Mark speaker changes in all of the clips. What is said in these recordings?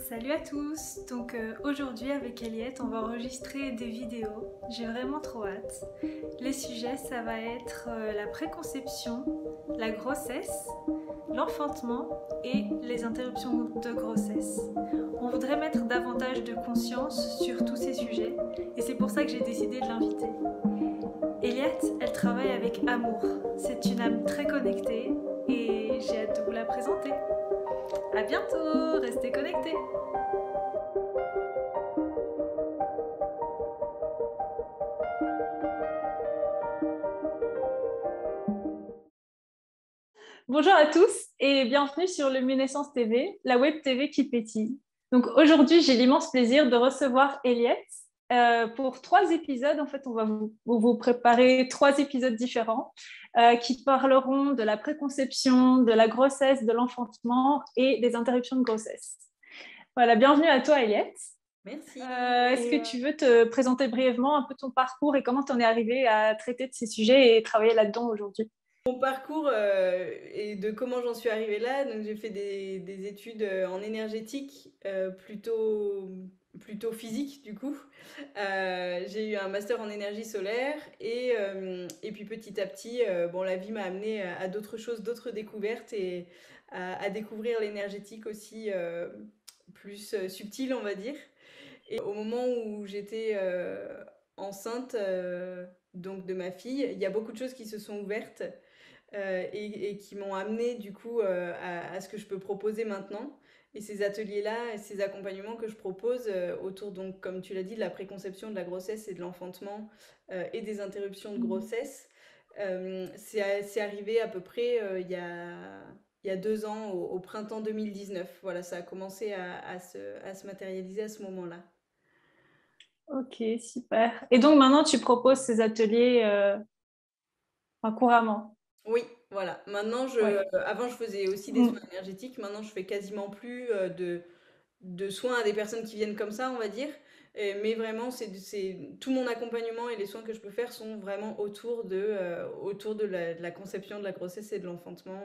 Speaker 1: Salut à tous. Aujourd'hui avec Eliette, on va enregistrer des vidéos. J'ai vraiment trop hâte. Les sujets, ça va être la préconception, la grossesse, l'enfantement et les interruptions de grossesse. On voudrait mettre davantage de conscience sur tous ces sujets et c'est pour ça que j'ai décidé de l'inviter. Eliette, elle travaille avec amour. C'est une âme très connectée et j'ai hâte de vous la présenter. À bientôt, restez connectés. Bonjour à tous et bienvenue sur Luminescence TV, la web TV qui pétille. Donc aujourd'hui, j'ai l'immense plaisir de recevoir Eliette pour 3 épisodes. En fait, on va vous préparer 3 épisodes différents qui parleront de la préconception, de la grossesse, de l'enfantement et des interruptions de grossesse. Voilà, bienvenue à toi Eliette.
Speaker 2: Merci.
Speaker 1: Est-ce que tu veux te présenter brièvement un peu ton parcours et comment tu en es arrivée à traiter de ces sujets et travailler là-dedans aujourd'hui?
Speaker 2: Mon parcours et de comment j'en suis arrivée là, donc j'ai fait des études en énergétique plutôt physique du coup. J'ai eu un master en énergie solaire et puis petit à petit, bon, la vie m'a amené à d'autres choses, d'autres découvertes et à découvrir l'énergétique aussi plus subtile, on va dire. Et au moment où j'étais enceinte donc de ma fille, il y a beaucoup de choses qui se sont ouvertes et qui m'ont amené du coup à ce que je peux proposer maintenant. Et ces ateliers-là, et ces accompagnements que je propose autour, donc, comme tu l'as dit, de la préconception, de la grossesse et de l'enfantement et des interruptions de grossesse, c'est arrivé à peu près il y a 2 ans, au printemps 2019. Voilà, ça a commencé à se matérialiser à ce moment-là.
Speaker 1: Ok, super. Et donc maintenant, tu proposes ces ateliers couramment.
Speaker 2: Oui, voilà. Maintenant,
Speaker 1: Oui.
Speaker 2: avant, je faisais aussi des soins
Speaker 1: Mm.
Speaker 2: énergétiques. Maintenant, je fais quasiment plus de soins à des personnes qui viennent comme ça, on va dire. Mais vraiment, tout mon accompagnement et les soins que je peux faire sont vraiment autour de la conception de la grossesse et de l'enfantement,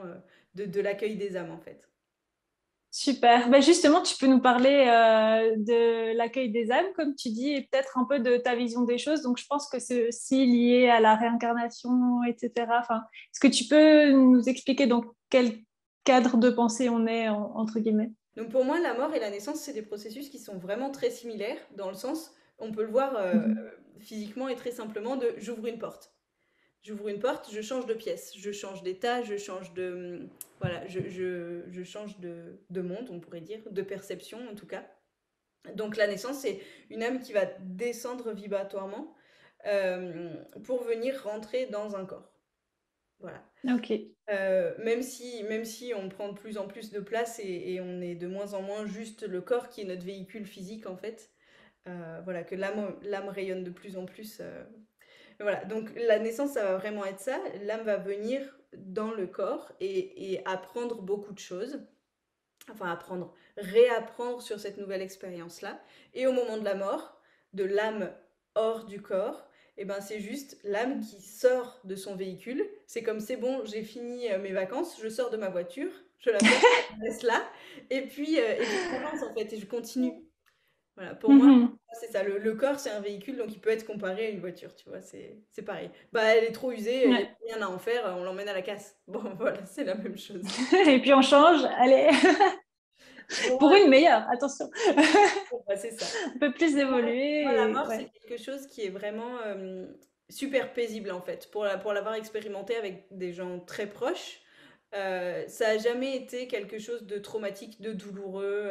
Speaker 2: de l'accueil des âmes, en fait.
Speaker 1: Super. Ben justement, tu peux nous parler de l'accueil des âmes, comme tu dis, et peut-être un peu de ta vision des choses. Donc, je pense que c'est aussi lié à la réincarnation, etc. Enfin, est-ce que tu peux nous expliquer dans quel cadre de pensée on est, entre guillemets?
Speaker 2: Donc pour moi, la mort et la naissance, c'est des processus qui sont vraiment très similaires, dans le sens, on peut le voir
Speaker 1: Mhm.
Speaker 2: physiquement et très simplement de j'ouvre une porte. J'ouvre une porte, je change de pièce, je change d'état, je change de... Voilà, je change de monde, on pourrait dire, de perception en tout cas. Donc la naissance, c'est une âme qui va descendre vibratoirement pour venir rentrer dans un corps. Voilà.
Speaker 1: Ok.
Speaker 2: Même si on prend de plus en plus de place et on est de moins en moins juste le corps qui est notre véhicule physique en fait. Voilà, que l'âme rayonne de plus en plus. Voilà, donc la naissance, ça va vraiment être ça. L'âme va venir dans le corps et apprendre beaucoup de choses. Enfin, apprendre, réapprendre sur cette nouvelle expérience-là. Et au moment de la mort, de l'âme hors du corps, et ben c'est juste l'âme qui sort de son véhicule. C'est comme c'est bon, j'ai fini mes vacances, je sors de ma voiture, je la pose, je la laisse là, et puis j'avance en fait, et je continue. Voilà, pour moi,
Speaker 1: Mhm.
Speaker 2: c'est ça. Le corps, c'est un véhicule, donc il peut être comparé à une voiture, tu vois, c'est pareil. Bah, elle est trop usée, il n'y a
Speaker 1: Ouais.
Speaker 2: plus rien à en faire, on l'emmène à la casse. Bon, voilà, c'est la même chose.
Speaker 1: Et puis on change. Allez,
Speaker 2: Pour
Speaker 1: pour
Speaker 2: moi,
Speaker 1: une meilleure. Attention,
Speaker 2: bah, c'est ça.
Speaker 1: un peu plus
Speaker 2: Moi, la
Speaker 1: évoluer. Et...
Speaker 2: mort, c'est
Speaker 1: Ouais.
Speaker 2: quelque chose qui est vraiment super paisible, en fait. Pour l'avoir expérimenté avec des gens très proches, ça a jamais été quelque chose de traumatique, de douloureux.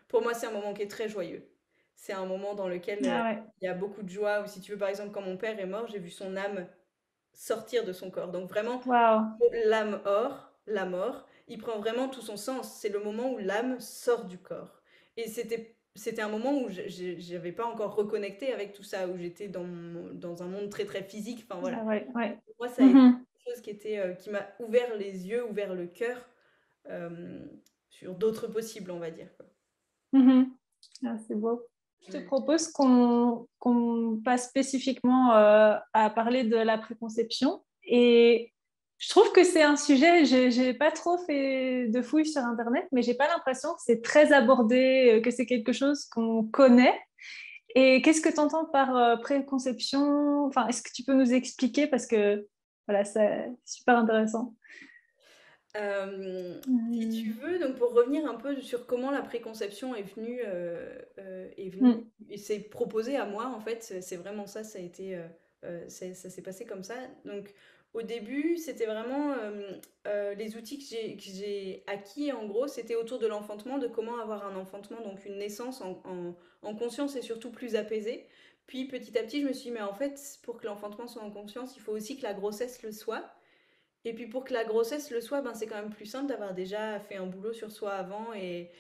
Speaker 2: Pour moi, c'est un moment qui est très joyeux. C'est un moment dans lequel
Speaker 1: Ah ouais.
Speaker 2: il y a beaucoup de joie. Ou si tu veux, par exemple, quand mon père est mort, j'ai vu son âme sortir de son corps. Donc vraiment,
Speaker 1: Waouh.
Speaker 2: l'âme hors, la mort, il prend vraiment tout son sens. C'est le moment où l'âme sort du corps. Et c'était un moment où j'avais pas encore reconnecté avec tout ça, où j'étais dans un monde très très physique. Enfin voilà.
Speaker 1: Ah ouais, ouais.
Speaker 2: Pour moi, ça a été
Speaker 1: Mhm.
Speaker 2: quelque chose qui m'a ouvert les yeux, ouvert le cœur euh, sur d'autres possibles, on va dire, quoi.
Speaker 1: Mhm. Ah, c'est beau. Je te
Speaker 2: Ouais.
Speaker 1: propose qu'on passe spécifiquement à parler de la préconception. Et Je trouve que c'est un sujet, j'ai pas trop fait de fouilles sur Internet, mais j'ai pas l'impression que c'est très abordé, que c'est quelque chose qu'on connaît. Et qu'est-ce que tu entends par préconception? Enfin, est-ce que tu peux nous expliquer? Parce que voilà, c'est super intéressant.
Speaker 2: Si tu veux, donc pour revenir un peu sur comment la préconception est venue
Speaker 1: Mm.
Speaker 2: et s'est proposée à moi, en fait, c'est vraiment ça, ça a été, ça s'est passé comme ça. Donc au début, c'était vraiment les outils que j'ai acquis, en gros, c'était autour de l'enfantement, de comment avoir un enfantement, donc une naissance en conscience et surtout plus apaisée. Puis petit à petit, je me suis dit, mais en fait, pour que l'enfantement soit en conscience, il faut aussi que la grossesse le soit. Et puis pour que la grossesse le soit, ben c'est quand même plus simple d'avoir déjà fait un boulot sur soi avant et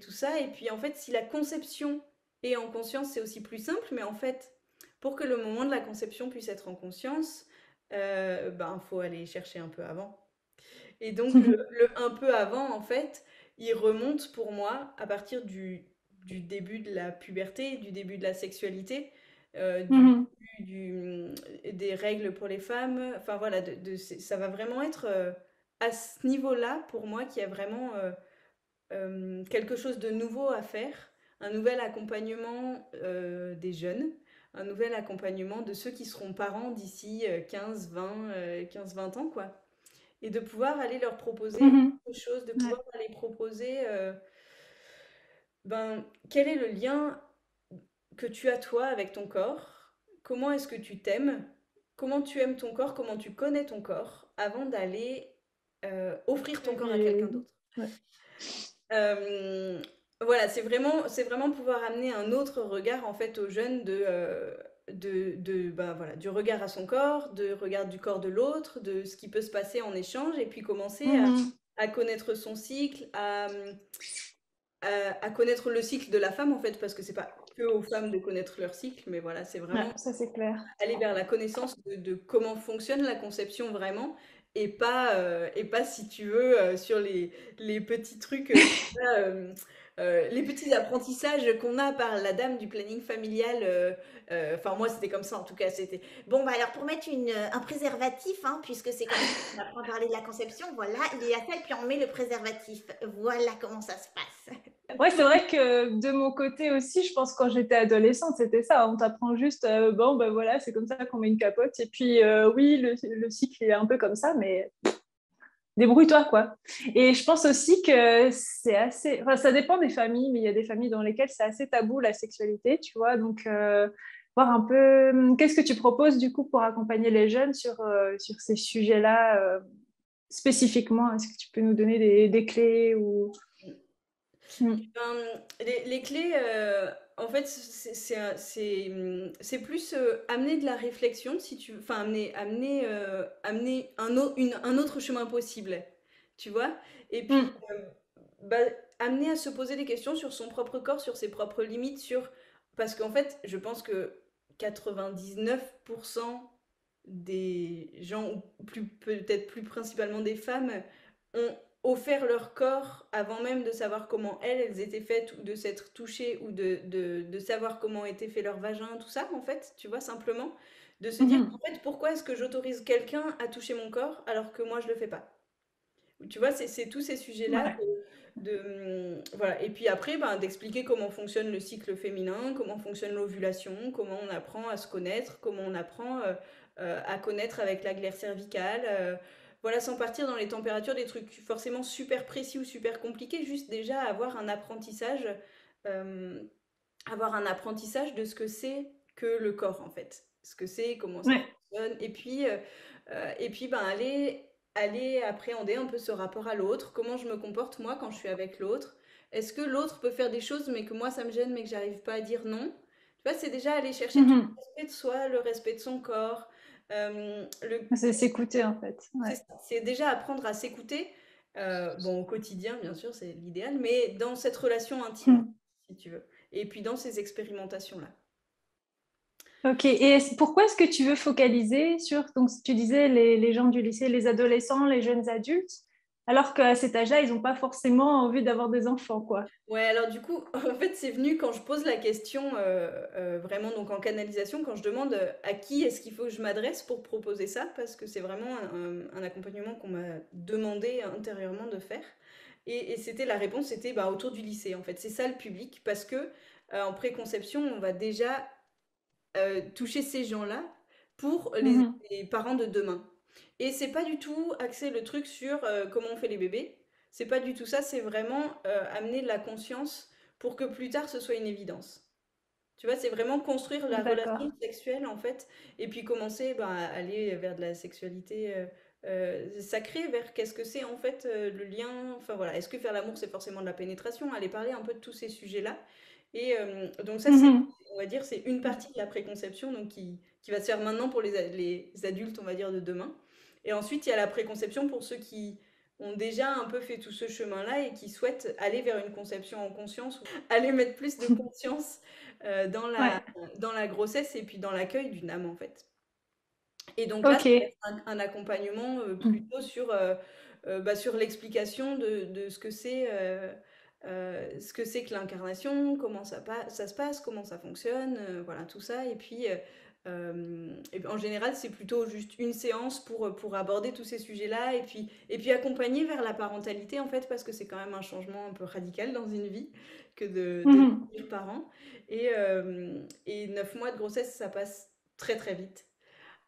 Speaker 2: tout ça. Et puis en fait, si la conception est en conscience, c'est aussi plus simple. Mais en fait, pour que le moment de la conception puisse être en conscience, ben faut aller chercher un peu avant. Et donc le un peu avant, en fait, il remonte pour moi à partir du début de la puberté, du début de la sexualité, du
Speaker 1: Mhm.
Speaker 2: des règles pour les femmes. Enfin voilà, ça va vraiment être à ce niveau-là, pour moi, qu'il y a vraiment quelque chose de nouveau à faire, un nouvel accompagnement des jeunes, un nouvel accompagnement de ceux qui seront parents d'ici 15-20 ans, quoi. Et de pouvoir aller leur proposer
Speaker 1: Mhm.
Speaker 2: autre chose, de
Speaker 1: Ouais.
Speaker 2: pouvoir aller proposer, ben, quel est le lien que tu as toi avec ton corps? Comment est-ce que tu t'aimes? Comment tu aimes ton corps? Comment tu connais ton corps avant d'aller offrir ton corps à quelqu'un d'autre?
Speaker 1: Ouais.
Speaker 2: Euh, voilà, c'est vraiment pouvoir amener un autre regard en fait aux jeunes ben, voilà, du regard à son corps, de regard du corps de l'autre, de ce qui peut se passer en échange, et puis commencer
Speaker 1: Mhm.
Speaker 2: à connaître son cycle, à connaître le cycle de la femme en fait, parce que c'est pas que aux femmes de connaître leur cycle, mais voilà, c'est
Speaker 1: Ouais,
Speaker 2: vraiment
Speaker 1: ça c'est clair.
Speaker 2: aller vers la connaissance de comment fonctionne la conception vraiment, et pas si tu veux, sur les petits trucs, les petits apprentissages qu'on a par la dame du planning familial. Enfin, moi, c'était comme ça en tout cas. C'était
Speaker 3: Bon, bah alors pour mettre un préservatif, hein, puisque c'est comme ça qu'on apprend à parler de la conception, voilà, il y a ça et puis on met le préservatif. Voilà comment ça se passe.
Speaker 1: Ouais, c'est vrai que de mon côté aussi, je pense que quand j'étais adolescente, c'était ça. On t'apprend juste, bon, ben voilà, c'est comme ça qu'on met une capote. Et puis, oui, le cycle, il est un peu comme ça, mais débrouille-toi, quoi. Et je pense aussi que c'est assez... Enfin, ça dépend des familles, mais il y a des familles dans lesquelles c'est assez tabou, la sexualité, tu vois. Donc, voir un peu... Qu'est-ce que tu proposes, du coup, pour accompagner les jeunes sur ces sujets-là spécifiquement? Est-ce que tu peux nous donner des clés ou... Mm.
Speaker 2: ben, les clés, en fait, c'est plus amener de la réflexion, si tu, enfin amener un autre chemin possible, tu vois. Et puis
Speaker 1: Mm.
Speaker 2: bah, amener à se poser des questions sur son propre corps, sur ses propres limites, parce qu'en fait, je pense que 99% des gens, ou peut-être plus principalement des femmes, ont offert leur corps avant même de savoir comment elles étaient faites, ou de s'être touchées, ou de savoir comment était fait leur vagin, tout ça, en fait, tu vois, simplement. De se dire,
Speaker 1: Mhm.
Speaker 2: en fait, pourquoi est-ce que j'autorise quelqu'un à toucher mon corps alors que moi, je le fais pas? Tu vois, c'est tous ces sujets-là
Speaker 1: Ouais.
Speaker 2: voilà. Et puis après, ben, d'expliquer comment fonctionne le cycle féminin, comment fonctionne l'ovulation, comment on apprend à se connaître, comment on apprend à connaître avec la glaire cervicale. Voilà, sans partir dans les températures, des trucs forcément super précis ou super compliqués, juste déjà euh, avoir un apprentissage de ce que c'est que le corps en fait, ce que c'est, comment ça
Speaker 1: Ouais.
Speaker 2: fonctionne, et puis ben aller appréhender un peu ce rapport à l'autre, comment je me comporte moi quand je suis avec l'autre. Est-ce que l'autre peut faire des choses mais que moi ça me gêne mais que j'arrive pas à dire non? Tu vois, c'est déjà aller chercher tout
Speaker 1: Mhm.
Speaker 2: le respect de soi, le respect de son corps. Le,
Speaker 1: C'est s'écouter, en fait.
Speaker 2: c'est
Speaker 1: Ouais.
Speaker 2: ça, c'est déjà apprendre à s'écouter, bon, au quotidien, bien sûr, c'est l'idéal, mais dans cette relation intime,
Speaker 1: Mhm.
Speaker 2: si tu veux. Et puis dans ces expérimentations-là.
Speaker 1: Ok, et pourquoi est-ce que tu veux focaliser sur, donc tu disais les gens du lycée, les adolescents, les jeunes adultes? alors qu'à cet âge-là, ils n'ont pas forcément envie d'avoir des enfants, quoi.
Speaker 2: Ouais, alors du coup, en fait, c'est venu quand je pose la question vraiment donc en canalisation, quand je demande à qui est-ce qu'il faut que je m'adresse pour proposer ça, parce que c'est vraiment un accompagnement qu'on m'a demandé intérieurement de faire. Et c'était la réponse, c'était bah, autour du lycée, en fait. C'est ça le public, parce que en préconception, on va déjà toucher ces gens-là pour
Speaker 1: Mhm.
Speaker 2: les parents de demain. Et c'est pas du tout axer le truc sur comment on fait les bébés. C'est pas du tout ça, c'est vraiment amener de la conscience pour que plus tard ce soit une évidence. Tu vois, c'est vraiment construire la relation
Speaker 1: D'accord.
Speaker 2: sexuelle en fait, et puis commencer ben, à aller vers de la sexualité sacrée, vers qu'est-ce que c'est en fait le lien. Enfin voilà, est-ce que faire l'amour c'est forcément de la pénétration? Aller parler un peu de tous ces sujets-là. Et donc ça c'est,
Speaker 1: Mhm.
Speaker 2: on va dire, c'est une partie de la préconception donc qui va se faire maintenant pour les adultes, on va dire, de demain. Et ensuite il y a la préconception pour ceux qui ont déjà un peu fait tout ce chemin-là et qui souhaitent aller vers une conception en conscience, ou aller mettre plus de conscience euh, dans la,
Speaker 1: Ouais.
Speaker 2: dans la grossesse et puis dans l'accueil d'une âme en fait. Et donc là, ça va
Speaker 1: Ok.
Speaker 2: être un accompagnement plutôt bah, sur l'explication de ce que c'est que l'incarnation, comment ça se passe, comment ça fonctionne, voilà tout ça. Et puis, en général, c'est plutôt juste une séance pour aborder tous ces sujets-là et puis accompagner vers la parentalité en fait, parce que c'est quand même un changement un peu radical dans une vie que de
Speaker 1: Mhm.
Speaker 2: devenir parent. Et 9 mois de grossesse, ça passe très très vite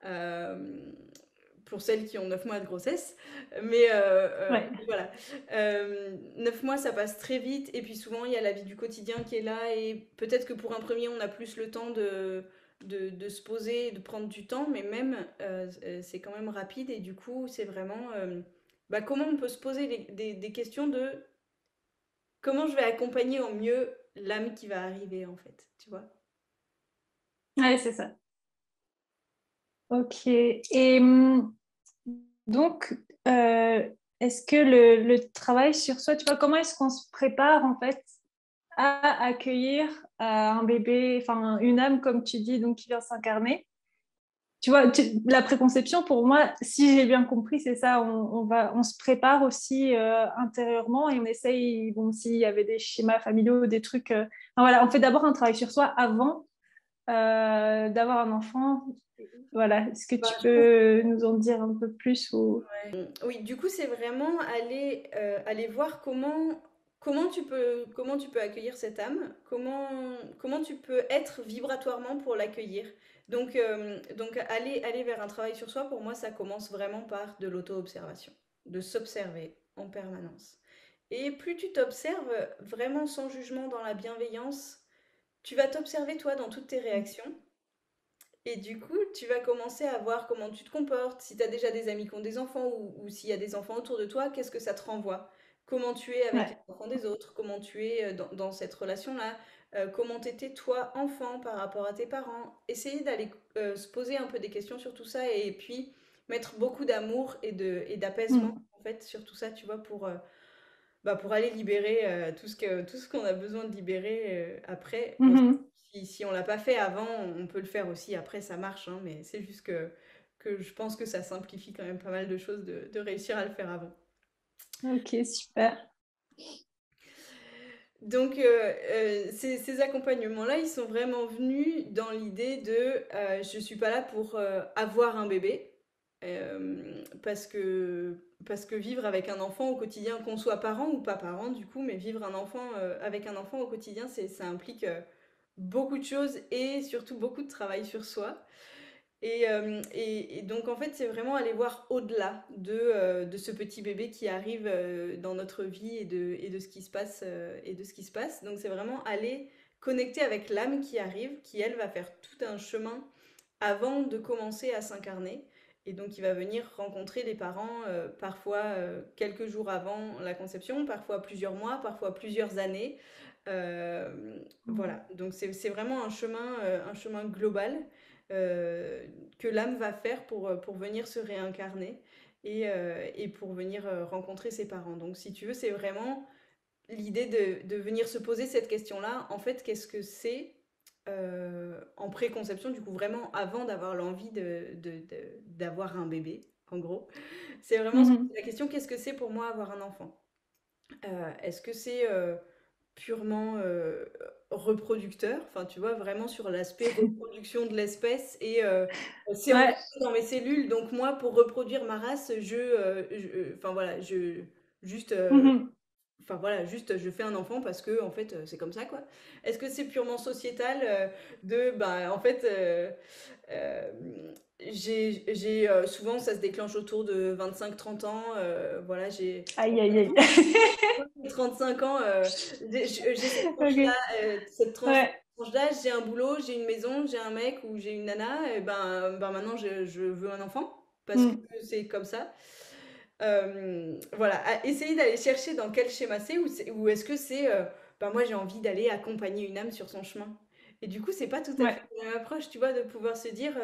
Speaker 2: euh, pour celles qui ont 9 mois de grossesse. Mais
Speaker 1: Ouais.
Speaker 2: voilà, 9 mois, ça passe très vite. Et puis souvent, il y a la vie du quotidien qui est là. Et peut-être que pour un premier, on a plus le temps de se poser, de prendre du temps. Mais même, c'est quand même rapide. Et du coup, c'est vraiment bah, comment on peut se poser des questions de comment je vais accompagner au mieux l'âme qui va arriver, en fait. Tu vois?
Speaker 1: Ouais, c'est ça. Ok. Et donc, est-ce que le travail sur soi, tu vois, comment est-ce qu'on se prépare en fait à accueillir un bébé, enfin une âme comme tu dis, donc qui vient s'incarner? Tu vois, la préconception pour moi, si j'ai bien compris, c'est ça. On se prépare aussi intérieurement et on essaye. Bon, s'il y avait des schémas familiaux, des trucs. Enfin, voilà, on fait d'abord un travail sur soi avant d'avoir un enfant. Voilà, est-ce que
Speaker 2: Bah,
Speaker 1: tu
Speaker 2: je pense.
Speaker 1: peux nous en dire un peu plus ou...
Speaker 2: Oui, du coup, c'est vraiment aller voir comment tu peux accueillir cette âme, comment tu peux être vibratoirement pour l'accueillir. Donc aller vers un travail sur soi, pour moi, ça commence vraiment par de l'auto-observation, de s'observer en permanence. Et plus tu t'observes vraiment sans jugement, dans la bienveillance, tu vas t'observer toi dans toutes tes réactions. Et du coup, tu vas commencer à voir comment tu te comportes, si tu as déjà des amis qui ont des enfants ou s'il y a des enfants autour de toi, qu'est-ce que ça te renvoie? Comment tu es avec les
Speaker 1: Ouais.
Speaker 2: enfants des autres? Comment tu es dans cette relation-là? Comment t'étais toi, enfant, par rapport à tes parents? Essayer d'aller se poser un peu des questions sur tout ça et puis mettre beaucoup d'amour et d'apaisement
Speaker 1: Mm.
Speaker 2: en fait sur tout ça, tu vois, bah, pour aller libérer tout ce qu'on a besoin de libérer après.
Speaker 1: Mhm.
Speaker 2: Si on l'a pas fait avant, on peut le faire aussi après, ça marche, hein, mais c'est juste que je pense que ça simplifie quand même pas mal de choses de réussir à le faire avant.
Speaker 1: Ok, super.
Speaker 2: Donc, ces accompagnements-là, ils sont vraiment venus dans l'idée de je suis pas là pour avoir un bébé, parce que vivre avec un enfant au quotidien, qu'on soit parent ou pas parent du coup, mais vivre avec un enfant au quotidien, ça implique beaucoup de choses et surtout beaucoup de travail sur soi. Et donc, en fait, c'est vraiment aller voir au-delà de ce petit bébé qui arrive dans notre vie et de ce qui se passe. Et de ce qui se passe. Donc, c'est vraiment aller connecter avec l'âme qui arrive, qui, elle, va faire tout un chemin avant de commencer à s'incarner. Et donc, il va venir rencontrer les parents parfois quelques jours avant la conception, parfois plusieurs mois, parfois plusieurs années. Voilà, donc c'est vraiment un chemin global que l'âme va faire pour venir se réincarner et pour venir rencontrer ses parents. Donc, si tu veux, c'est vraiment l'idée de venir se poser cette question-là. En fait, qu'est-ce que c'est en préconception, du coup, vraiment avant d'avoir l'envie d'avoir un bébé, en gros. C'est vraiment
Speaker 1: Mhm.
Speaker 2: la question, qu'est-ce que c'est pour moi avoir un enfant? Est-ce que c'est purement reproducteur, enfin tu vois, vraiment sur l'aspect reproduction de l'espèce et c'est
Speaker 1: Ouais.
Speaker 2: ancré dans mes cellules, donc moi pour reproduire ma race, enfin voilà, juste,
Speaker 1: Mhm.
Speaker 2: enfin voilà, juste je fais un enfant parce que en fait c'est comme ça quoi. Est-ce que c'est purement sociétal bah en fait euh, souvent ça se déclenche autour de 25-30 ans, voilà j'ai
Speaker 1: Aïe, aïe, aïe.
Speaker 2: 35 ans, j'ai cette tranche-là,
Speaker 1: Ok.
Speaker 2: cette tranche,
Speaker 1: Ouais.
Speaker 2: tranche d'âge, j'ai un boulot, j'ai une maison, j'ai un mec ou j'ai une nana, et ben maintenant je veux un enfant parce que
Speaker 1: Mm.
Speaker 2: c'est comme ça. Voilà, essayer d'aller chercher dans quel schéma c'est ou est-ce que c'est ben moi j'ai envie d'aller accompagner une âme sur son chemin. Et du coup, c'est pas tout à fait
Speaker 1: Ouais.
Speaker 2: la même approche, tu vois, de pouvoir se dire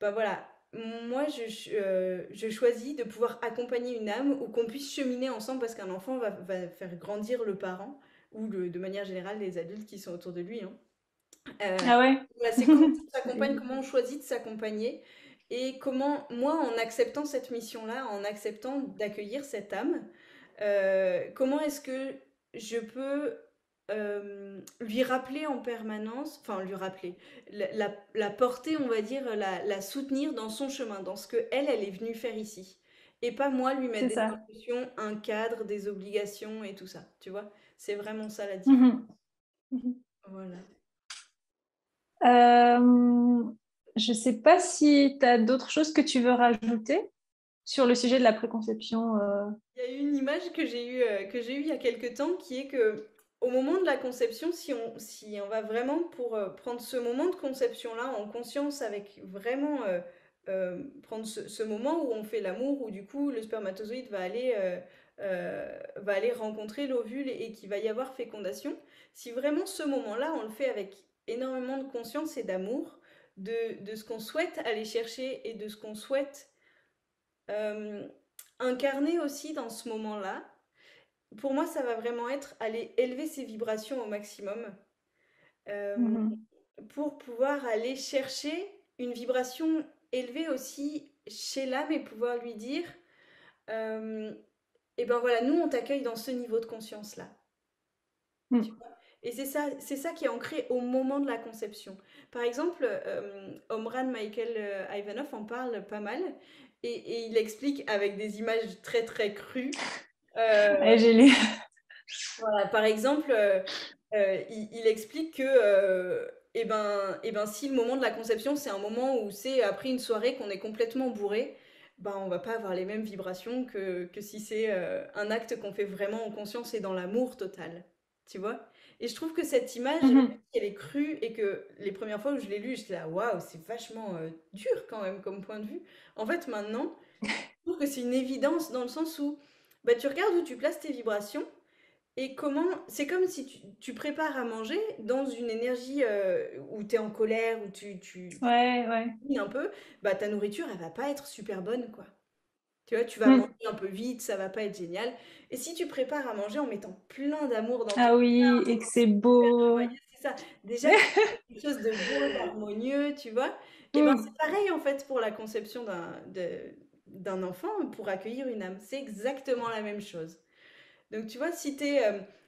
Speaker 2: bah voilà, moi je choisis de pouvoir accompagner une âme ou qu'on puisse cheminer ensemble parce qu'un enfant va faire grandir le parent ou de manière générale les adultes qui sont autour de lui, hein. Euh,
Speaker 1: Ah ouais.
Speaker 2: voilà, c'est comment on s'accompagne, comment on choisit de s'accompagner et comment moi en acceptant cette mission-là, en acceptant d'accueillir cette âme, comment est-ce que je peux lui rappeler en permanence, enfin lui rappeler, la porter, on va dire, la soutenir dans son chemin, dans ce que elle est venue faire ici. Et pas moi lui mettre
Speaker 1: C'est
Speaker 2: des
Speaker 1: ça.
Speaker 2: impulsions, un cadre, des obligations et tout ça, tu vois. C'est vraiment ça la différence.
Speaker 1: Mhm. Mhm.
Speaker 2: Voilà.
Speaker 1: Euh, je sais pas si tu as d'autres choses que tu veux rajouter sur le sujet de la préconception.
Speaker 2: Il y a eu une image que j'ai eue il y a quelque temps qui est que au moment de la conception, si on va vraiment pour prendre ce moment de conception-là en conscience avec vraiment prendre ce moment où on fait l'amour, où du coup le spermatozoïde va aller rencontrer l'ovule et qu'il va y avoir fécondation, si vraiment ce moment-là on le fait avec énormément de conscience et d'amour de ce qu'on souhaite aller chercher et de ce qu'on souhaite euh, incarner aussi dans ce moment-là, pour moi, ça va vraiment être aller élever ses vibrations au maximum euh,
Speaker 1: Mhm.
Speaker 2: pour pouvoir aller chercher une vibration élevée aussi chez l'âme et pouvoir lui dire, euh, et ben voilà, nous on t'accueille dans ce niveau de conscience-là. Tu
Speaker 1: Mhm.
Speaker 2: vois. Et c'est ça qui est ancré au moment de la conception. Par exemple, Omran Michael Ivanov en parle pas mal et il explique avec des images très très crues.
Speaker 1: Ouais,
Speaker 2: Euh,
Speaker 1: j'ai lu.
Speaker 2: voilà, par exemple, il explique que eh ben, si le moment de la conception, c'est un moment où c'est après une soirée qu'on est complètement bourré, ben, on va pas avoir les mêmes vibrations que si c'est un acte qu'on fait vraiment en conscience et dans l'amour total. Tu vois? Et je trouve que cette image, même
Speaker 1: Mhm.
Speaker 2: si elle est crue et que les premières fois où je l'ai lue, j'étais là, waouh, c'est vachement dur quand même comme point de vue. En fait, maintenant, je trouve que c'est une évidence dans le sens où bah, tu regardes où tu places tes vibrations et comment c'est comme si tu prépares à manger dans une énergie où tu es en colère, où tu
Speaker 1: Ouais, ouais.
Speaker 2: un peu, bah ta nourriture, elle va pas être super bonne, quoi. Tu vois, tu vas manger
Speaker 1: Mhm.
Speaker 2: un peu vite, ça va pas être génial. Et si tu prépares à manger en mettant plein d'amour dans ton
Speaker 1: Ah
Speaker 2: plat,
Speaker 1: oui,
Speaker 2: en
Speaker 1: et que
Speaker 2: étant
Speaker 1: c'est
Speaker 2: super
Speaker 1: beau.
Speaker 2: joyeux, c'est ça. Déjà que c'est quelque chose de beau, d'harmonieux, tu vois. Et ben c'est
Speaker 1: Mhm.
Speaker 2: pareil en fait pour la conception d'un enfant, pour accueillir une âme. C'est exactement la même chose. Donc tu vois, si t'es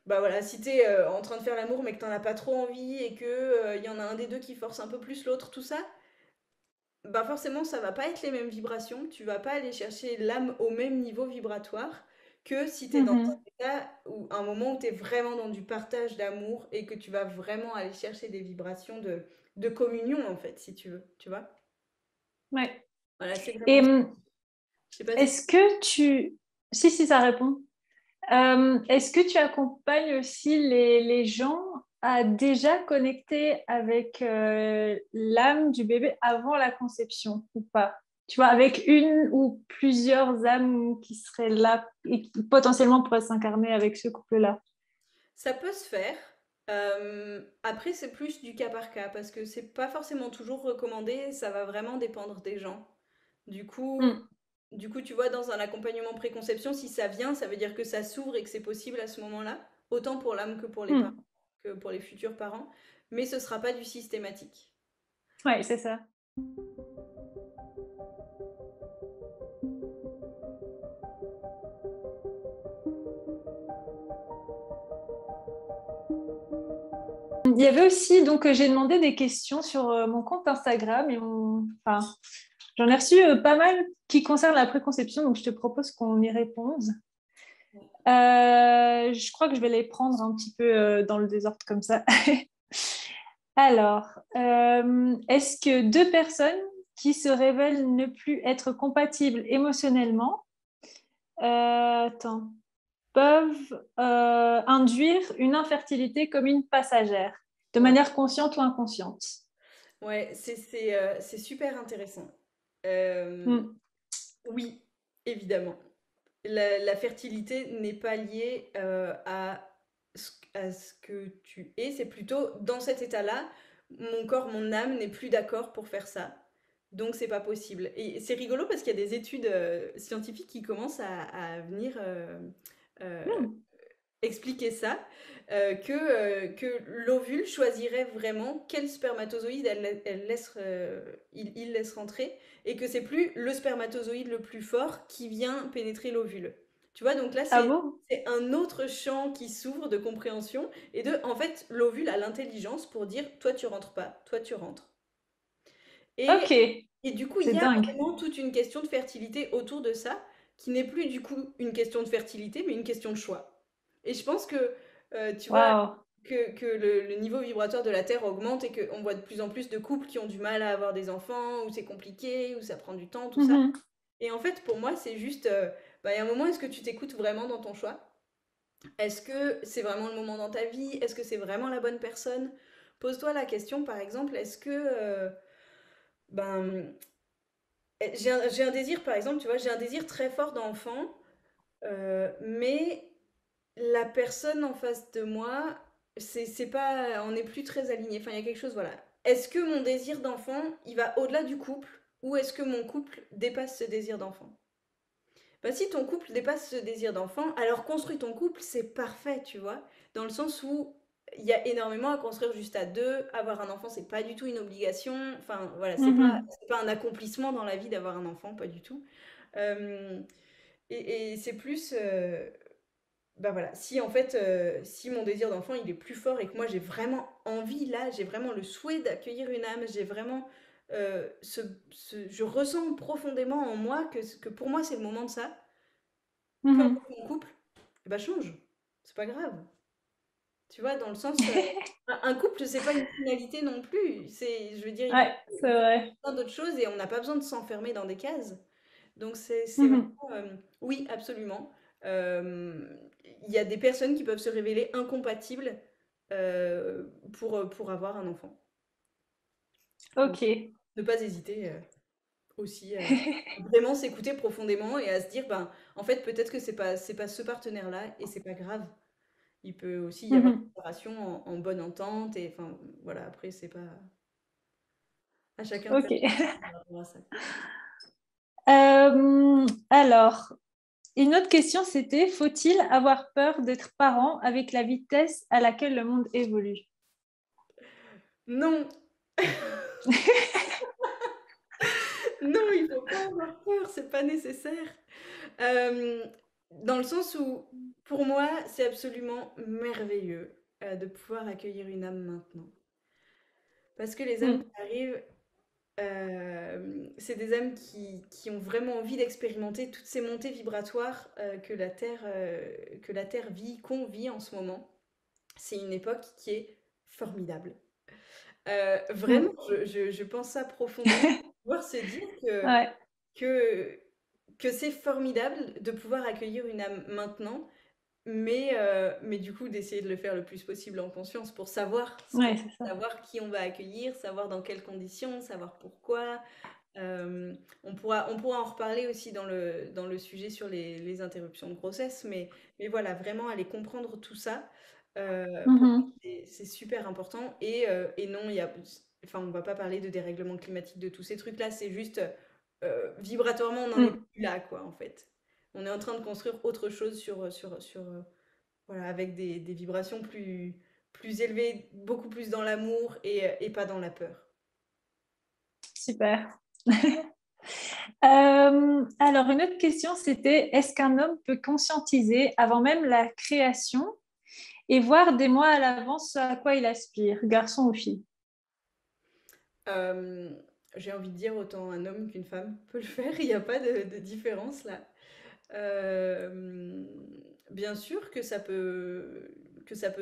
Speaker 2: bah voilà, si t'es en train de faire l'amour mais que t'en as pas trop envie et que il y en a un des deux qui force un peu plus l'autre, tout ça, bah forcément ça va pas être les mêmes vibrations, tu vas pas aller chercher l'âme au même niveau vibratoire que si t'es dans un
Speaker 1: Mhm.
Speaker 2: état ou un moment où t'es vraiment dans du partage d'amour et que tu vas vraiment aller chercher des vibrations de communion en fait, si tu veux, tu vois.
Speaker 1: Ouais.
Speaker 2: Voilà, c'est
Speaker 1: Et
Speaker 2: vraiment ça. Je sais pas si...
Speaker 1: est-ce que tu... Si, si, ça répond. Est-ce que tu accompagnes aussi les gens à déjà connecter avec l'âme du bébé avant la conception ou pas? Tu vois, avec une ou plusieurs âmes qui seraient là et qui potentiellement pourraient s'incarner avec ce couple-là.
Speaker 2: Ça peut se faire. Après, c'est plus du cas par cas parce que c'est pas forcément toujours recommandé. Ça va vraiment dépendre des gens. Du coup,
Speaker 1: Mm,
Speaker 2: tu vois, dans un accompagnement préconception, si ça vient, ça veut dire que ça s'ouvre et que c'est possible à ce moment-là, autant pour l'âme que pour les parents,
Speaker 1: mm.
Speaker 2: que pour les futurs parents. Mais ce sera pas du systématique.
Speaker 1: Ouais, c'est ça. Il y avait aussi, donc j'ai demandé des questions sur mon compte Instagram et j'en ai reçu pas mal qui concernent la préconception, donc je te propose qu'on y réponde. Je crois que je vais les prendre un petit peu dans le désordre comme ça. Alors, est-ce que deux personnes qui se révèlent ne plus être compatibles émotionnellement peuvent induire une infertilité comme une passagère, de manière consciente ou inconsciente?
Speaker 2: Ouais, c'est super intéressant. Oui, évidemment. La fertilité n'est pas liée à ce que tu es, c'est plutôt dans cet état-là, mon corps, mon âme n'est plus d'accord pour faire ça. Donc c'est pas possible. Et c'est rigolo parce qu'il y a des études scientifiques qui commencent à venir euh, expliquer ça, que l'ovule choisirait vraiment quel spermatozoïde il laisse rentrer, et que c'est plus le spermatozoïde le plus fort qui vient pénétrer l'ovule. Tu vois, donc là,
Speaker 1: Ah bon?
Speaker 2: c'est un autre champ qui s'ouvre de compréhension, et en fait, l'ovule a l'intelligence pour dire, toi tu rentres pas, toi tu rentres. Et,
Speaker 1: Ok,
Speaker 2: et du coup, il
Speaker 1: c'est
Speaker 2: y a
Speaker 1: dingue.
Speaker 2: vraiment toute une question de fertilité autour de ça, qui n'est plus du coup une question de fertilité, mais une question de choix. Et je pense que, tu vois,
Speaker 1: Waouh.
Speaker 2: que le niveau vibratoire de la Terre augmente et qu'on voit de plus en plus de couples qui ont du mal à avoir des enfants, où c'est compliqué, où ça prend du temps, tout ça.
Speaker 1: Mhm.
Speaker 2: Et en fait, pour moi, c'est juste, il y a un moment, est-ce que tu t'écoutes vraiment dans ton choix? Est-ce que c'est vraiment le moment dans ta vie? Est-ce que c'est vraiment la bonne personne? Pose-toi la question, par exemple, est-ce que, ben, j'ai un désir, par exemple, tu vois, j'ai un désir très fort d'enfant, mais la personne en face de moi, c'est pas, on n'est plus très alignés. Enfin, il y a quelque chose, voilà. Est-ce que mon désir d'enfant, il va au-delà du couple, ou est-ce que mon couple dépasse ce désir d'enfant? Bah, si ton couple dépasse ce désir d'enfant, alors construis ton couple, c'est parfait, tu vois. Dans le sens où il y a énormément à construire juste à deux. Avoir un enfant, c'est pas du tout une obligation. Enfin, voilà,
Speaker 1: Mhm.
Speaker 2: c'est pas un accomplissement dans la vie d'avoir un enfant, pas du tout. Euh, et c'est plus, bah voilà, si en fait, si mon désir d'enfant il est plus fort et que moi j'ai vraiment envie, là, j'ai vraiment le souhait d'accueillir une âme, j'ai vraiment, je ressens profondément en moi que pour moi c'est le moment de ça, peu
Speaker 1: Mhm.
Speaker 2: importe mon couple, et bah change, c'est pas grave. Tu vois, dans le sens, un couple c'est pas une finalité non plus, je veux dire,
Speaker 1: Ouais, c'est
Speaker 2: il peut
Speaker 1: vrai.
Speaker 2: y avoir plein d'autres choses et on n'a pas besoin de s'enfermer dans des cases. Donc c'est
Speaker 1: Mhm.
Speaker 2: vraiment, oui, absolument. Euh, Il y a des personnes qui peuvent se révéler incompatibles pour avoir un enfant. Donc,
Speaker 1: Ok.
Speaker 2: ne pas hésiter aussi à vraiment s'écouter profondément et à se dire, ben, en fait, peut-être que c'est pas ce partenaire-là et c'est pas grave. Il peut aussi y avoir une
Speaker 1: Mhm.
Speaker 2: séparation en bonne entente et enfin, voilà, après, c'est pas à chacun de
Speaker 1: Ok.
Speaker 2: faire par rapport à ça, quoi.
Speaker 1: Alors, une autre question, c'était, faut-il avoir peur d'être parent avec la vitesse à laquelle le monde évolue?
Speaker 2: Non, non, il faut pas avoir peur, c'est pas nécessaire. Euh, Dans le sens où, pour moi, c'est absolument merveilleux de pouvoir accueillir une âme maintenant. Parce que les âmes
Speaker 1: Mm.
Speaker 2: qui arrivent, c'est des âmes qui ont vraiment envie d'expérimenter toutes ces montées vibratoires que la Terre vit, qu'on vit en ce moment. C'est une époque qui est formidable. Vraiment,
Speaker 1: Mm.
Speaker 2: je pense ça profondément. Pouvoir se dire
Speaker 1: Ouais,
Speaker 2: que, que c'est formidable de pouvoir accueillir une âme maintenant, mais du coup d'essayer de le faire le plus possible en conscience pour savoir ce qu'on
Speaker 1: ouais, c'est ça.
Speaker 2: savoir qui on va accueillir, savoir dans quelles conditions, savoir pourquoi. On pourra en reparler aussi dans le sujet sur les interruptions de grossesse, mais voilà, vraiment aller comprendre tout ça, pour moi,
Speaker 1: Mhm.
Speaker 2: c'est super important. Et non, enfin, on va pas parler de dérèglement climatique, de tous ces trucs-là, c'est juste vibratoirement, on n'en est
Speaker 1: Mm.
Speaker 2: plus là, quoi, en fait. On est en train de construire autre chose voilà, avec des vibrations plus élevées, beaucoup plus dans l'amour et pas dans la peur.
Speaker 1: Super. Alors, une autre question, c'était, est-ce qu'un homme peut conscientiser avant même la création et voir des mois à l'avance à quoi il aspire, garçon ou fille.
Speaker 2: Euh, j'ai envie de dire autant un homme qu'une femme peut le faire, il n'y a pas de différence là. Euh, bien sûr que ça peut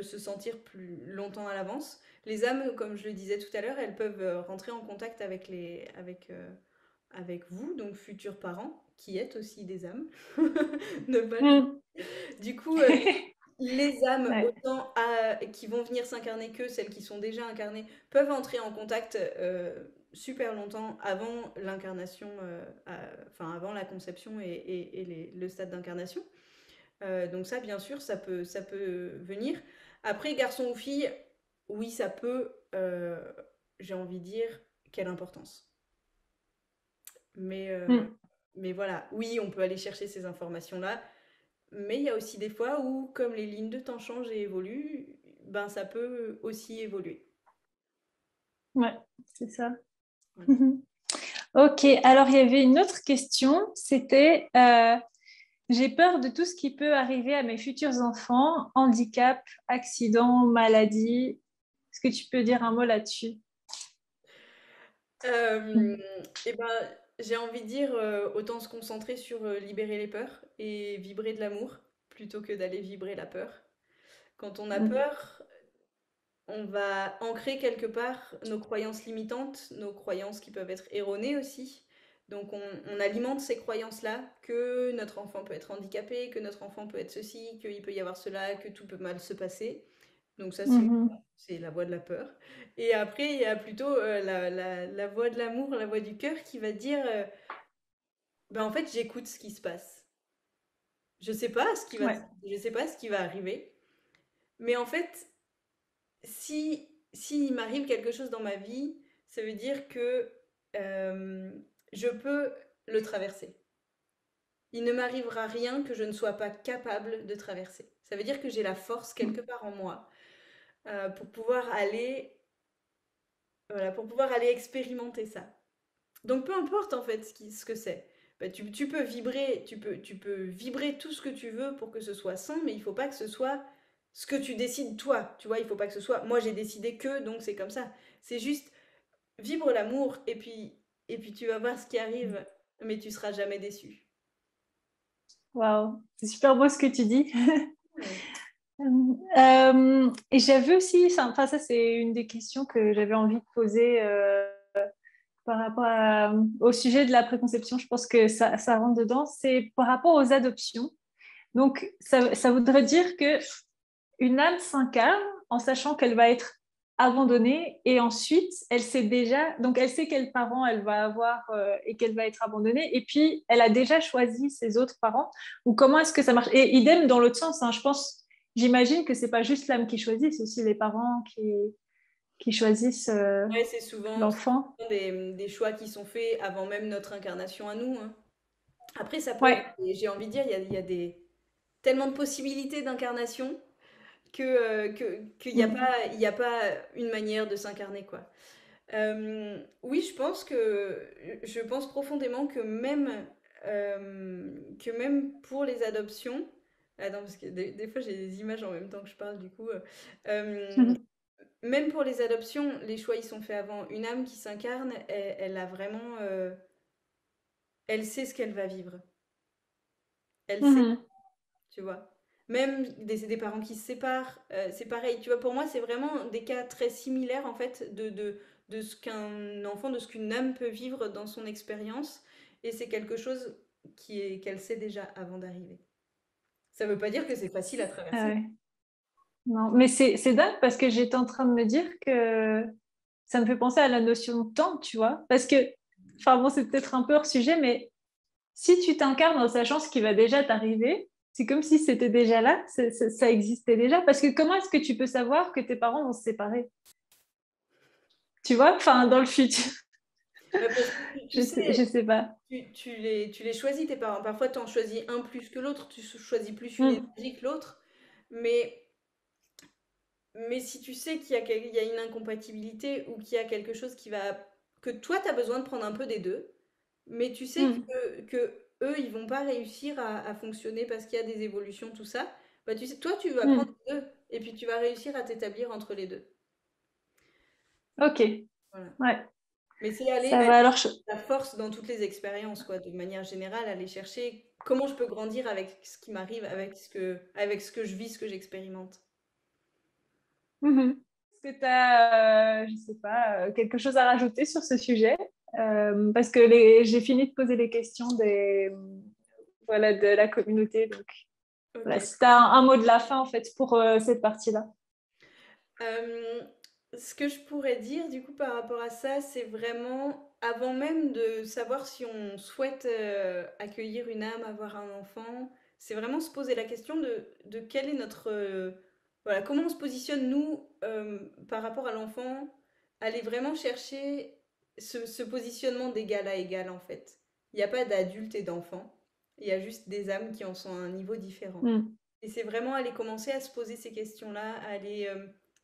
Speaker 2: se sentir plus longtemps à l'avance. Les âmes, comme je le disais tout à l'heure, elles peuvent rentrer en contact avec vous, donc futurs parents, qui êtes aussi des âmes. Ne pas
Speaker 1: Mm.
Speaker 2: Du coup, les âmes,
Speaker 1: Ouais.
Speaker 2: qui vont venir s'incarner que celles qui sont déjà incarnées, peuvent entrer en contact super longtemps avant l'incarnation, enfin avant la conception et le stade d'incarnation. Donc ça, bien sûr, ça peut venir. Après, garçon ou fille, oui, ça peut, j'ai envie de dire, quelle importance. Mais, euh,
Speaker 1: Mm.
Speaker 2: mais voilà, oui, on peut aller chercher ces informations-là. Mais il y a aussi des fois où, comme les lignes de temps changent et évoluent, ben ça peut aussi évoluer.
Speaker 1: Ouais, c'est ça.
Speaker 2: Voilà.
Speaker 1: Ok, alors il y avait une autre question, c'était j'ai peur de tout ce qui peut arriver à mes futurs enfants, handicap, accident, maladie. Est-ce que tu peux dire un mot là-dessus?
Speaker 2: Euh, et ben, j'ai envie de dire, autant se concentrer sur libérer les peurs et vibrer de l'amour plutôt que d'aller vibrer la peur. Quand on a
Speaker 1: Mm.
Speaker 2: peur, on va ancrer quelque part nos croyances limitantes, nos croyances qui peuvent être erronées aussi. Donc on alimente ces croyances-là, que notre enfant peut être handicapé, que notre enfant peut être ceci, qu'il peut y avoir cela, que tout peut mal se passer. Donc ça,
Speaker 1: Mhm.
Speaker 2: c'est la voix de la peur. Et après, il y a plutôt la voix de l'amour, la voix du cœur qui va dire, ben en fait, j'écoute ce qui se passe. Je sais pas ce qui va,
Speaker 1: Ouais.
Speaker 2: je sais pas ce qui va arriver, mais en fait, s'il m'arrive quelque chose dans ma vie, ça veut dire que euh, je peux le traverser. Il ne m'arrivera rien que je ne sois pas capable de traverser. Ça veut dire que j'ai la force quelque part en moi pour pouvoir aller, voilà, pour pouvoir aller expérimenter ça. Donc peu importe en fait ce que c'est. Bah, tu peux vibrer, tu peux vibrer tout ce que tu veux pour que ce soit sain, mais il faut pas que ce soit ce que tu décides toi. Tu vois, il faut pas que ce soit moi j'ai décidé que donc c'est comme ça. C'est juste vibre l'amour et puis tu vas voir ce qui arrive, mais tu seras jamais déçu.
Speaker 1: Waouh, c'est super beau ce que tu dis.
Speaker 2: Ouais.
Speaker 1: Et j'avais aussi, enfin ça c'est une des questions que j'avais envie de poser par rapport au sujet de la préconception. Je pense que ça rentre dedans. C'est par rapport aux adoptions. Donc ça voudrait dire que une âme s'incarne en sachant qu'elle va être abandonnée et ensuite elle sait déjà, donc elle sait quels parents elle va avoir et qu'elle va être abandonnée et puis elle a déjà choisi ses autres parents ou comment est-ce que ça marche? Et idem dans l'autre sens, hein, je pense, j'imagine que c'est pas juste l'âme qui choisit, c'est aussi les parents qui choisissent
Speaker 2: Ouais, c'est
Speaker 1: l'enfant.
Speaker 2: souvent des choix qui sont faits avant même notre incarnation à nous, hein. Après, ça peut,
Speaker 1: Ouais.
Speaker 2: et j'ai envie de dire, il y a tellement de possibilités d'incarnation qu'il n'y a
Speaker 1: Mm.
Speaker 2: pas, il y a pas une manière de s'incarner, quoi. Oui, je pense profondément que même pour les adoptions, attends, parce que des fois j'ai des images en même temps que je parle, du coup, même pour les adoptions, les choix ils sont faits avant. Une âme qui s'incarne, elle a vraiment, elle sait ce qu'elle va vivre. Elle sait,
Speaker 1: Mhm.
Speaker 2: tu vois. Même des parents qui se séparent, c'est pareil. Tu vois, pour moi, c'est vraiment des cas très similaires, en fait, de ce qu'un enfant, de ce qu'une âme peut vivre dans son expérience. Et c'est quelque chose qu'elle sait déjà avant d'arriver. Ça veut pas dire que c'est facile à
Speaker 1: Ah
Speaker 2: traverser.
Speaker 1: ouais. Non, mais c'est dingue parce que j'étais en train de me dire que ça me fait penser à la notion de temps, tu vois. Parce que, enfin bon, c'est peut-être un peu hors sujet, mais si tu t'incarnes en sachant ce qui va déjà t'arriver, c'est comme si c'était déjà là, ça existait déjà. Parce que comment est-ce que tu peux savoir que tes parents vont se séparer? Tu vois, enfin, dans le futur,
Speaker 2: Bah, parce que tu
Speaker 1: je
Speaker 2: sais,
Speaker 1: sais pas.
Speaker 2: tu les choisis, tes parents. Parfois, tu en choisis un plus que l'autre, tu choisis plus une
Speaker 1: Mm,
Speaker 2: énergie que l'autre. Mais Mais si tu sais il y a une incompatibilité ou qu'il y a quelque chose qui va... que toi, tu as besoin de prendre un peu des deux, mais tu sais
Speaker 1: mm,
Speaker 2: que eux, ils vont pas réussir à fonctionner parce qu'il y a des évolutions, tout ça, bah tu sais, toi, tu vas prendre
Speaker 1: mm.
Speaker 2: les deux. et puis tu vas réussir à t'établir entre les deux.
Speaker 1: Ok,
Speaker 2: Voilà.
Speaker 1: ouais,
Speaker 2: Mais c'est aller
Speaker 1: ça va. Alors,
Speaker 2: la force dans toutes les expériences, quoi, de manière générale, aller chercher comment je peux grandir avec ce qui m'arrive, avec ce que je vis, ce que j'expérimente.
Speaker 1: Mhm. Est-ce que tu as, je sais pas, quelque chose à rajouter sur ce sujet? Parce que j'ai fini de poser les questions voilà, de la communauté. Donc, voilà,
Speaker 2: Ok.
Speaker 1: si tu as un mot de la fin, en fait, pour cette partie-là.
Speaker 2: Euh, Ce que je pourrais dire du coup par rapport à ça, c'est vraiment avant même de savoir si on souhaite accueillir une âme, avoir un enfant, c'est vraiment se poser la question de quel est notre... voilà, comment on se positionne nous par rapport à l'enfant, aller vraiment chercher ce positionnement d'égal à égal en fait. Il n'y a pas d'adulte et d'enfant, il y a juste des âmes qui en sont à un niveau différent.
Speaker 1: Mm.
Speaker 2: Et c'est vraiment aller commencer à se poser ces questions-là, à aller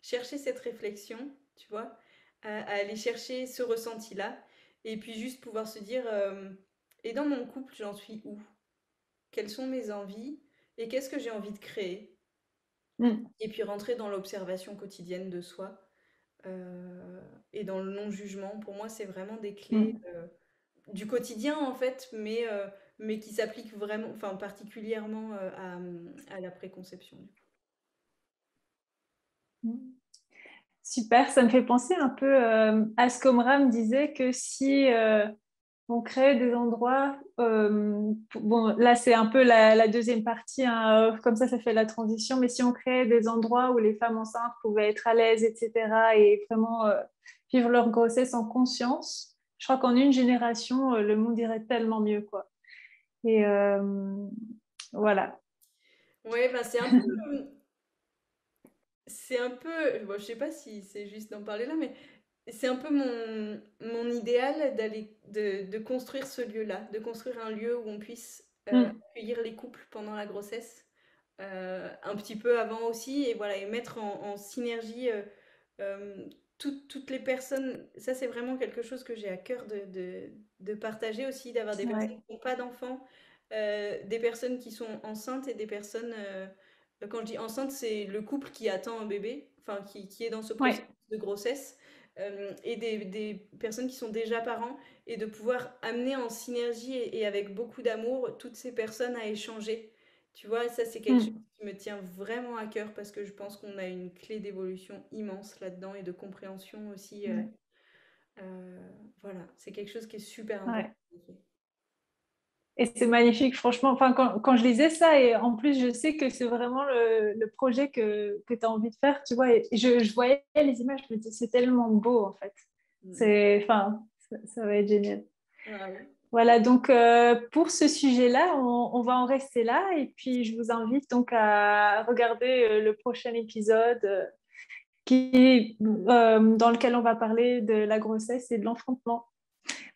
Speaker 2: chercher cette réflexion, tu vois, à aller chercher ce ressenti-là, et puis juste pouvoir se dire, et dans mon couple, j'en suis où? Quelles sont mes envies? Et qu'est-ce que j'ai envie de créer?
Speaker 1: Mm.
Speaker 2: Et puis rentrer dans l'observation quotidienne de soi et dans le non-jugement. Pour moi, c'est vraiment des clés
Speaker 1: Mm.
Speaker 2: du quotidien, en fait, mais qui s'appliquent vraiment, enfin particulièrement à la préconception.
Speaker 1: Mm. Super, ça me fait penser un peu à ce qu'Omram disait que si on crée des endroits, bon, là c'est un peu la deuxième partie, hein, comme ça fait la transition, mais si on crée des endroits où les femmes enceintes pouvaient être à l'aise, etc., et vraiment vivre leur grossesse en conscience, je crois qu'en une génération, le monde irait tellement mieux, quoi. Et voilà.
Speaker 2: Ouais, ben c'est un peu, bon, je sais pas si c'est juste d'en parler là, mais c'est un peu mon idéal de construire ce lieu-là, de construire un lieu où on puisse
Speaker 1: Mm.
Speaker 2: accueillir les couples pendant la grossesse, un petit peu avant aussi, et voilà, et mettre en synergie euh, toutes les personnes. Ça, c'est vraiment quelque chose que j'ai à cœur de partager aussi, d'avoir des personnes
Speaker 1: Ouais.
Speaker 2: qui n'ont pas d'enfants, des personnes qui sont enceintes et des personnes quand je dis enceinte, c'est le couple qui attend un bébé, enfin qui est dans ce processus
Speaker 1: Ouais.
Speaker 2: de grossesse, et des personnes qui sont déjà parents, et de pouvoir amener en synergie et avec beaucoup d'amour toutes ces personnes à échanger. Tu vois, ça c'est quelque chose
Speaker 1: Mm.
Speaker 2: qui me tient vraiment à cœur parce que je pense qu'on a une clé d'évolution immense là-dedans et de compréhension aussi.
Speaker 1: Mm.
Speaker 2: Voilà, c'est quelque chose qui est super important.
Speaker 1: Ouais. Et c'est magnifique, franchement. Enfin, quand je lisais ça, et en plus, je sais que c'est vraiment le projet que tu as envie de faire, tu vois. Et je voyais les images, je me disais, c'est tellement beau, en fait.
Speaker 2: Mm.
Speaker 1: Enfin, ça va être génial.
Speaker 2: Ah oui.
Speaker 1: Voilà, donc pour ce sujet-là, on va en rester là. Et puis, je vous invite donc à regarder le prochain épisode dans lequel on va parler de la grossesse et de l'enfantement.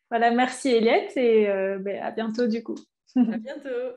Speaker 1: Voilà, merci Eliette et à bientôt du coup.
Speaker 2: À bientôt.